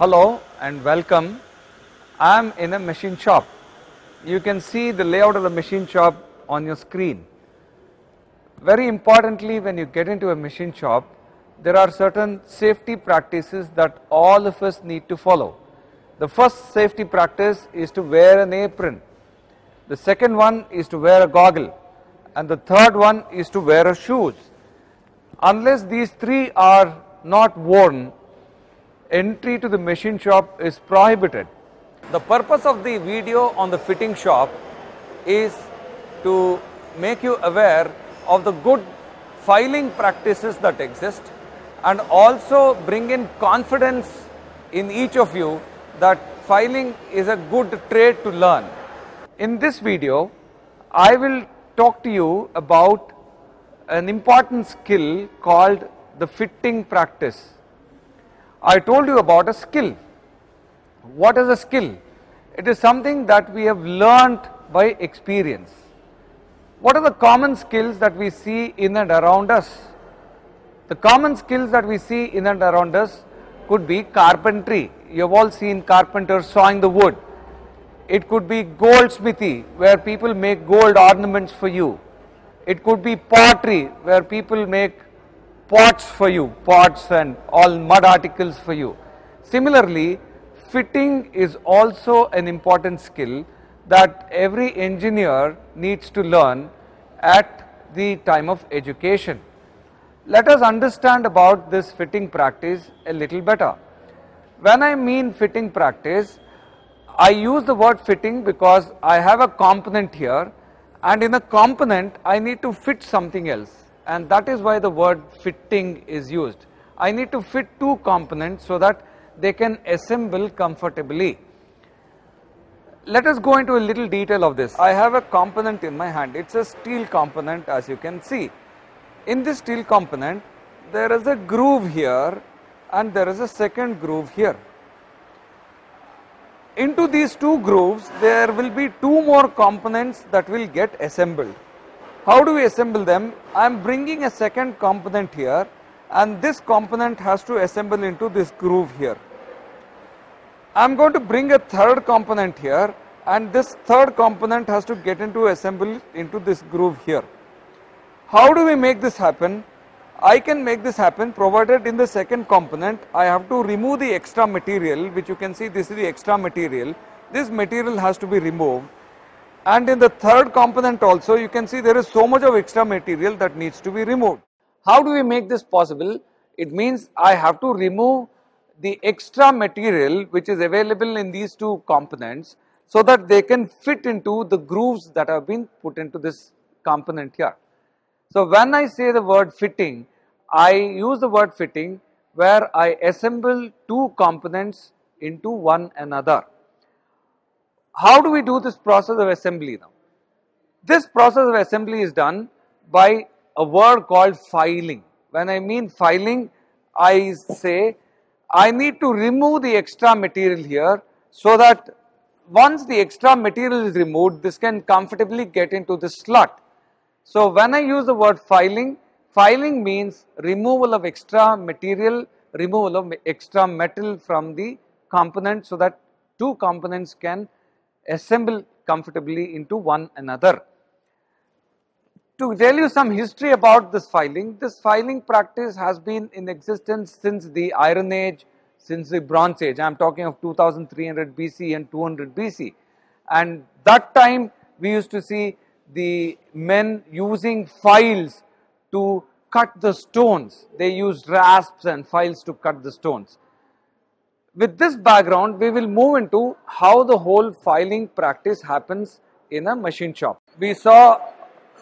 Hello and welcome. I am in a machine shop. You can see the layout of the machine shop on your screen. Very importantly, when you get into a machine shop, there are certain safety practices that all of us need to follow. The first safety practice is to wear an apron. The second one is to wear a goggle. And the third one is to wear a shoes. Unless these three are not worn, entry to the machine shop is prohibited. The purpose of the video on the fitting shop is to make you aware of the good filing practices that exist and also bring in confidence in each of you that filing is a good trade to learn. In this video, I will talk to you about an important skill called the fitting practice. I told you about a skill. What is a skill? It is something that we have learnt by experience. What are the common skills that we see in and around us? The common skills that we see in and around us could be carpentry. You have all seen carpenters sawing the wood. It could be goldsmithy, where people make gold ornaments for you. It could be pottery, where people make pots for you, pots and all mud articles for you. Similarly, fitting is also an important skill that every engineer needs to learn at the time of education. Let us understand about this fitting practice a little better. When I mean fitting practice, I use the word fitting because I have a component here, and in a component I need to fit something else. And that is why the word fitting is used. I need to fit two components so that they can assemble comfortably. Let us go into a little detail of this. I have a component in my hand. It's a steel component, as you can see. In this steel component, there is a groove here and there is a second groove here. Into these two grooves, there will be two more components that will get assembled. How do we assemble them? I am bringing a second component here, and this component has to assemble into this groove here. I am going to bring a third component here, and this third component has to get into assemble into this groove here. How do we make this happen? I can make this happen provided in the second component I have to remove the extra material, which you can see this is the extra material. This material has to be removed. And in the third component also, you can see there is so much of extra material that needs to be removed. How do we make this possible? It means I have to remove the extra material which is available in these two components so that they can fit into the grooves that have been put into this component here. So when I say the word fitting, I use the word fitting where I assemble two components into one another. How do we do this process of assembly now? This process of assembly is done by a word called filing. When I mean filing, I say I need to remove the extra material here so that once the extra material is removed, this can comfortably get into the slot. So when I use the word filing, filing means removal of extra material, removal of extra metal from the component so that two components can assemble comfortably into one another. To tell you some history about this filing practice has been in existence since the Iron Age, since the Bronze Age. I am talking of 2300 BC and 200 BC. And that time we used to see the men using files to cut the stones. They used rasps and files to cut the stones. With this background, we will move into how the whole filing practice happens in a machine shop. We saw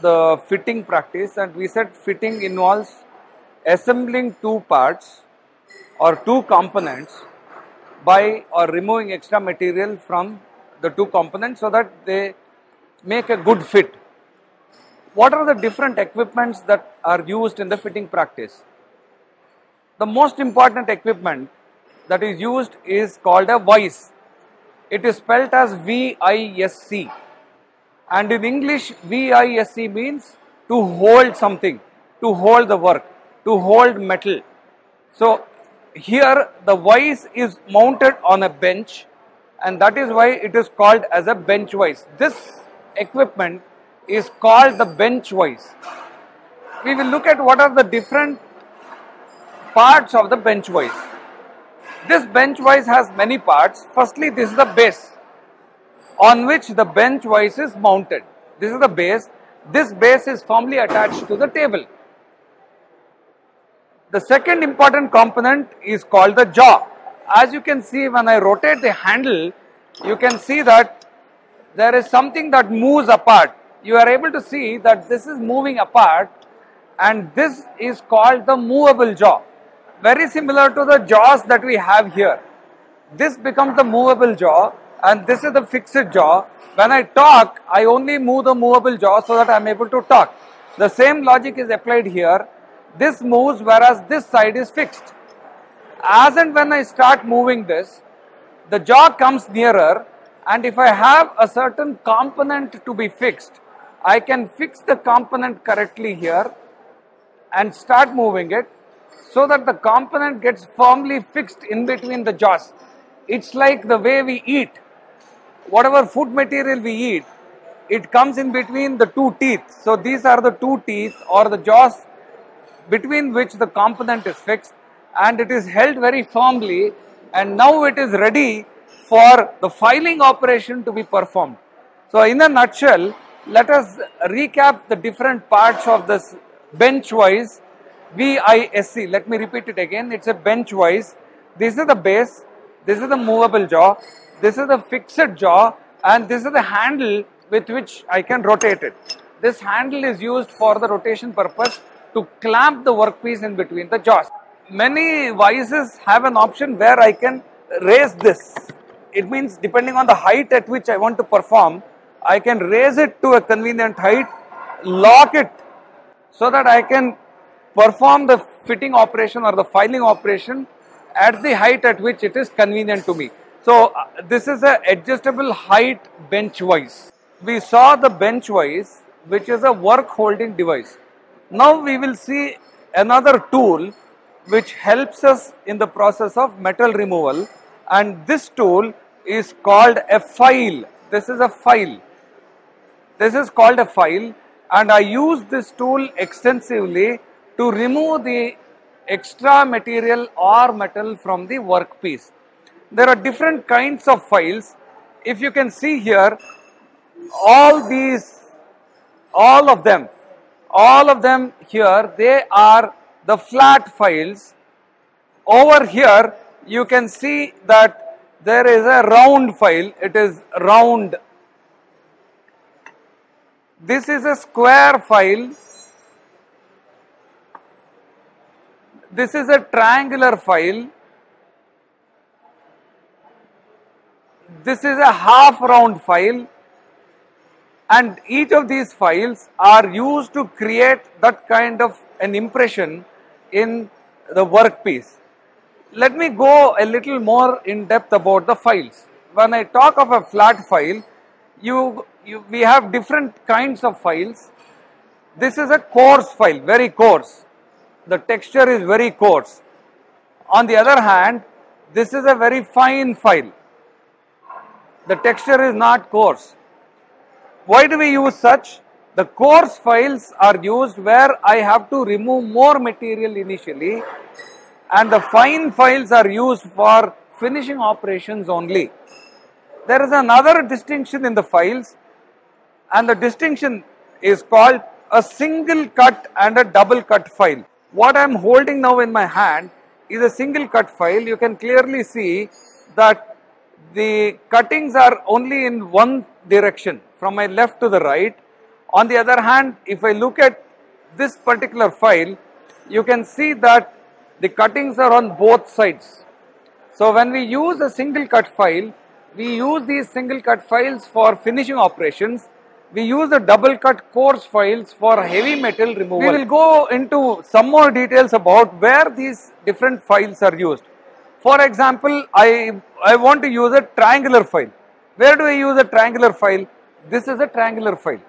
the fitting practice, and we said fitting involves assembling two parts or two components by or removing extra material from the two components so that they make a good fit. What are the different equipments that are used in the fitting practice? The most important equipment that is used is called a vice. It is spelled as V-I-S-C, and in English V-I-S-C means to hold something, to hold the work, to hold metal. So here the vise is mounted on a bench, and that is why it is called as a bench vise. This equipment is called the bench vise. We will look at what are the different parts of the bench vise. This bench vise has many parts. Firstly, this is the base on which the bench vise is mounted. This is the base. This base is firmly attached to the table. The second important component is called the jaw. As you can see, when I rotate the handle, you can see that there is something that moves apart. You are able to see that this is moving apart, and this is called the movable jaw. Very similar to the jaws that we have here. This becomes the movable jaw, and this is the fixed jaw. When I talk, I only move the movable jaw so that I am able to talk. The same logic is applied here. This moves, whereas this side is fixed. As and when I start moving this, the jaw comes nearer, and if I have a certain component to be fixed, I can fix the component correctly here and start moving it so that the component gets firmly fixed in between the jaws. It's like the way we eat. Whatever food material we eat, it comes in between the two teeth. So these are the two teeth or the jaws between which the component is fixed, and it is held very firmly, and now it is ready for the filing operation to be performed. So in a nutshell, let us recap the different parts of this bench vise, VISC. Let me repeat it again. It's a bench vise. This is the base, this is the movable jaw, this is the fixed jaw, and this is the handle with which I can rotate it. This handle is used for the rotation purpose to clamp the workpiece in between the jaws. Many vises have an option where I can raise this. It means depending on the height at which I want to perform, I can raise it to a convenient height, lock it so that I can perform the fitting operation or the filing operation at the height at which it is convenient to me. So this is an adjustable height bench vise. We saw the bench vise, which is a work holding device. Now we will see another tool which helps us in the process of metal removal, and this tool is called a file. This is a file. This is called a file, and I use this tool extensively to remove the extra material or metal from the workpiece. There are different kinds of files. If you can see here, all of them here, they are the flat files. Over here, you can see that there is a round file. It is round. This is a square file. This is a triangular file. This is a half round file. And each of these files are used to create that kind of an impression in the workpiece. Let me go a little more in depth about the files. When I talk of a flat file, we have different kinds of files. This is a coarse file, very coarse. The texture is very coarse. On the other hand, this is a very fine file. The texture is not coarse. Why do we use such? The coarse files are used where I have to remove more material initially, and the fine files are used for finishing operations only. There is another distinction in the files, and the distinction is called a single cut and a double cut file. What I am holding now in my hand is a single cut file. You can clearly see that the cuttings are only in one direction, from my left to the right. On the other hand, if I look at this particular file, you can see that the cuttings are on both sides. So when we use a single cut file, we use these single cut files for finishing operations. We use the double cut coarse files for heavy metal removal. We will go into some more details about where these different files are used. For example, I want to use a triangular file. Where do I use a triangular file? This is a triangular file.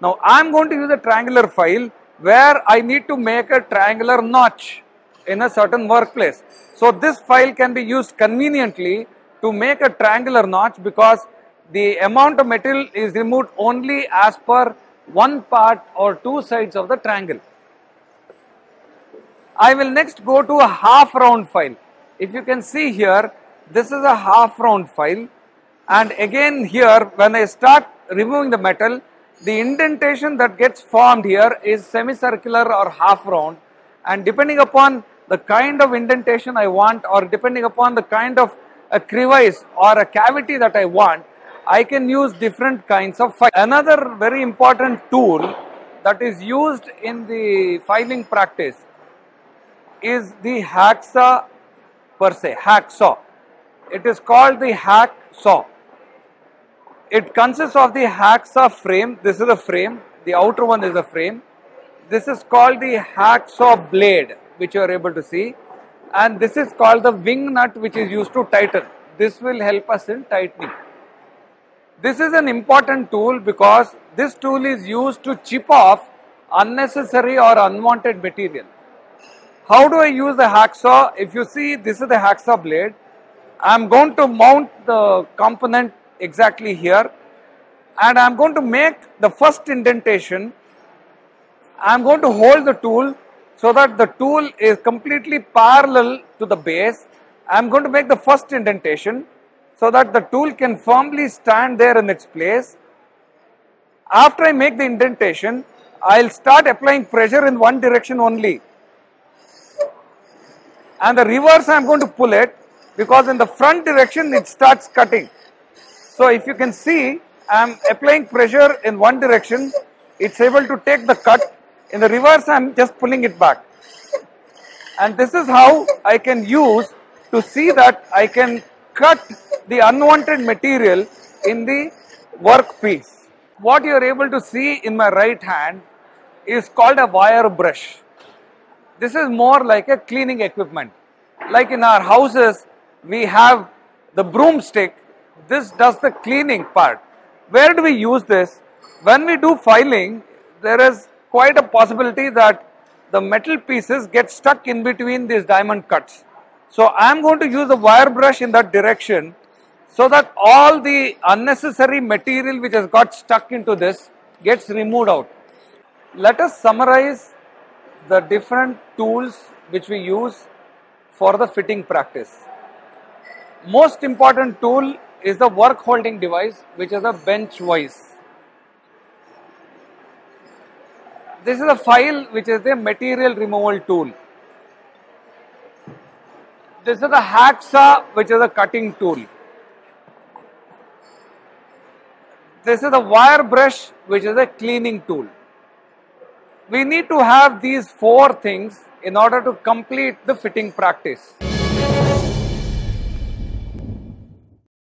Now I am going to use a triangular file where I need to make a triangular notch. in a certain workplace. So this file can be used conveniently to make a triangular notch because the amount of material is removed only as per one part or two sides of the triangle. I will next go to a half round file. If you can see here, this is a half round file, and again here when I start removing the metal, the indentation that gets formed here is semicircular or half round, and depending upon the kind of indentation I want, or depending upon the kind of a crevice or a cavity that I want, I can use different kinds of file. Another very important tool that is used in the filing practice is the hacksaw per se, hacksaw. It is called the hacksaw. It consists of the hacksaw frame. This is a frame, the outer one is a frame. This is called the hacksaw blade, which you are able to see, and this is called the wing nut, which is used to tighten. This will help us in tightening. This is an important tool because this tool is used to chip off unnecessary or unwanted material. How do I use the hacksaw? If you see, this is the hacksaw blade. I am going to mount the component exactly here, and I am going to make the first indentation. I am going to hold the tool so that the tool is completely parallel to the base. I am going to make the first indentation so that the tool can firmly stand there in its place. After I make the indentation, I will start applying pressure in one direction only, and the reverse I am going to pull it, because in the front direction it starts cutting. So if you can see, I am applying pressure in one direction, it is able to take the cut. In the reverse I am just pulling it back, and this is how I can use to see that I can cut the unwanted material in the workpiece. What you are able to see in my right hand is called a wire brush. This is more like a cleaning equipment. Like in our houses, we have the broomstick. This does the cleaning part. Where do we use this? When we do filing, there is quite a possibility that the metal pieces get stuck in between these diamond cuts. So I am going to use the wire brush in that direction so that all the unnecessary material which has got stuck into this gets removed out. Let us summarize the different tools which we use for the fitting practice. Most important tool is the work holding device, which is a bench vise. This is a file which is the material removal tool. This is the hacksaw, which is a cutting tool. This is the wire brush, which is a cleaning tool. We need to have these four things in order to complete the fitting practice.